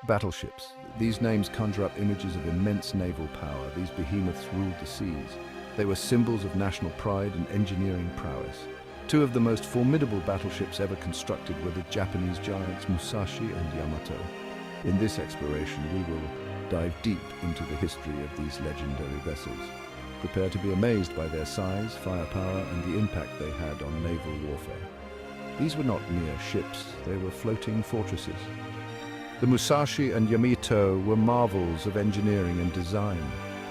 Battleships. These names conjure up images of immense naval power. These behemoths ruled the seas. They were symbols of national pride and engineering prowess. Two of the most formidable battleships ever constructed were the Japanese giants Musashi and Yamato. In this exploration, we will dive deep into the history of these legendary vessels. Prepare to be amazed by their size, firepower, and the impact they had on naval warfare. These were not mere ships, they were floating fortresses. The Musashi and Yamato were marvels of engineering and design,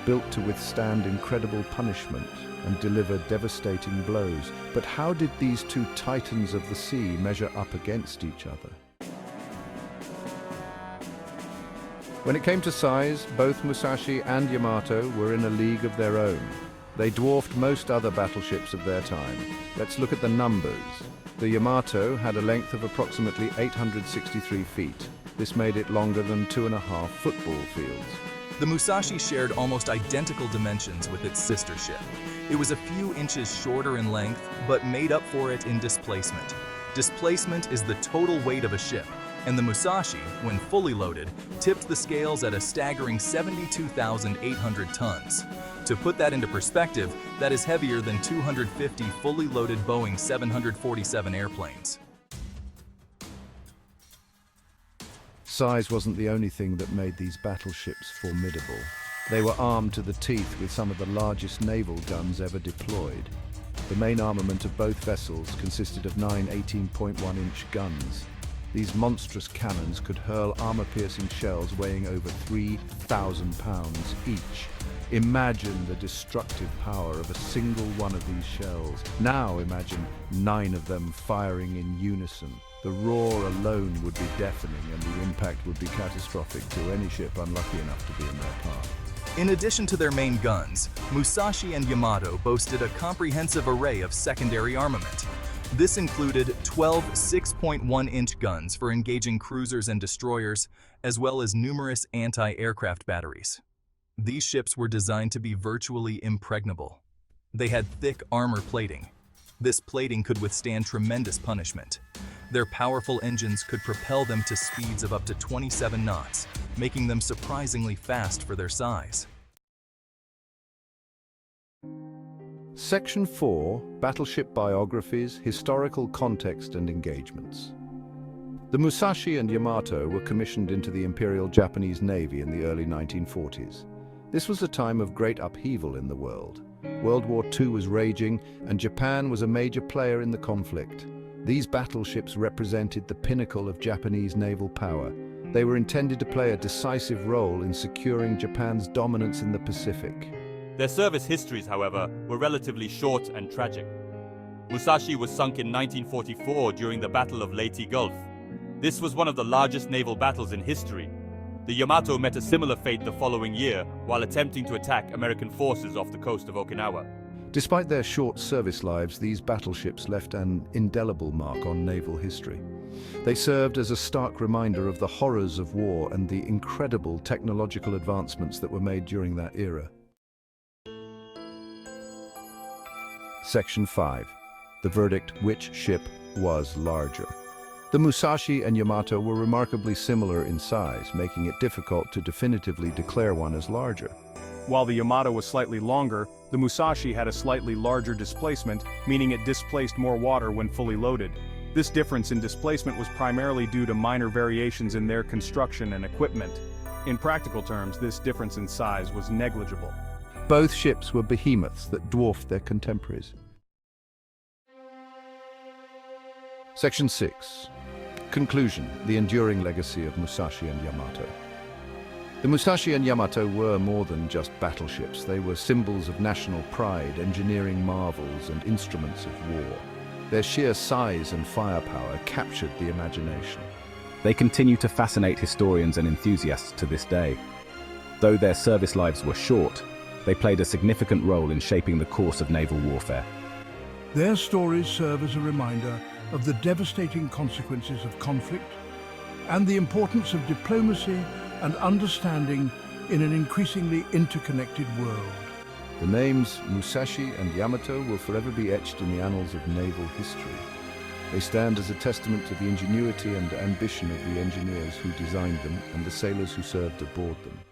built to withstand incredible punishment and deliver devastating blows. But how did these two titans of the sea measure up against each other? When it came to size, both Musashi and Yamato were in a league of their own. They dwarfed most other battleships of their time. Let's look at the numbers. The Yamato had a length of approximately 863 feet. This made it longer than 2.5 football fields. The Musashi shared almost identical dimensions with its sister ship. It was a few inches shorter in length, but made up for it in displacement. Displacement is the total weight of a ship, and the Musashi, when fully loaded, tipped the scales at a staggering 72,800 tons. To put that into perspective, that is heavier than 250 fully loaded Boeing 747 airplanes. Size wasn't the only thing that made these battleships formidable. They were armed to the teeth with some of the largest naval guns ever deployed. The main armament of both vessels consisted of 9 18.1-inch guns. These monstrous cannons could hurl armor-piercing shells weighing over 3,000 pounds each. Imagine the destructive power of a single one of these shells. Now imagine 9 of them firing in unison. The roar alone would be deafening, and the impact would be catastrophic to any ship unlucky enough to be in their path. In addition to their main guns, Musashi and Yamato boasted a comprehensive array of secondary armament. This included 12 6.1-inch guns for engaging cruisers and destroyers, as well as numerous anti-aircraft batteries. These ships were designed to be virtually impregnable. They had thick armor plating. This plating could withstand tremendous punishment. Their powerful engines could propel them to speeds of up to 27 knots, making them surprisingly fast for their size. Section 4, Battleship Biographies, Historical Context and Engagements. The Musashi and Yamato were commissioned into the Imperial Japanese Navy in the early 1940s. This was a time of great upheaval in the world. World War II was raging, and Japan was a major player in the conflict. These battleships represented the pinnacle of Japanese naval power. They were intended to play a decisive role in securing Japan's dominance in the Pacific. Their service histories, however, were relatively short and tragic. Musashi was sunk in 1944 during the Battle of Leyte Gulf. This was one of the largest naval battles in history. The Yamato met a similar fate the following year while attempting to attack American forces off the coast of Okinawa. Despite their short service lives, these battleships left an indelible mark on naval history. They served as a stark reminder of the horrors of war and the incredible technological advancements that were made during that era. Section 5. The verdict: which ship was larger? The Musashi and Yamato were remarkably similar in size, making it difficult to definitively declare one as larger. While the Yamato was slightly longer, the Musashi had a slightly larger displacement, meaning it displaced more water when fully loaded. This difference in displacement was primarily due to minor variations in their construction and equipment. In practical terms, this difference in size was negligible. Both ships were behemoths that dwarfed their contemporaries. Section 6. Conclusion: the enduring legacy of Musashi and Yamato. The Musashi and Yamato were more than just battleships. They were symbols of national pride, engineering marvels, and instruments of war. Their sheer size and firepower captured the imagination. They continue to fascinate historians and enthusiasts to this day. Though their service lives were short, they played a significant role in shaping the course of naval warfare. Their stories serve as a reminder of the devastating consequences of conflict and the importance of diplomacy and understanding in an increasingly interconnected world. The names Musashi and Yamato will forever be etched in the annals of naval history. They stand as a testament to the ingenuity and ambition of the engineers who designed them and the sailors who served aboard them.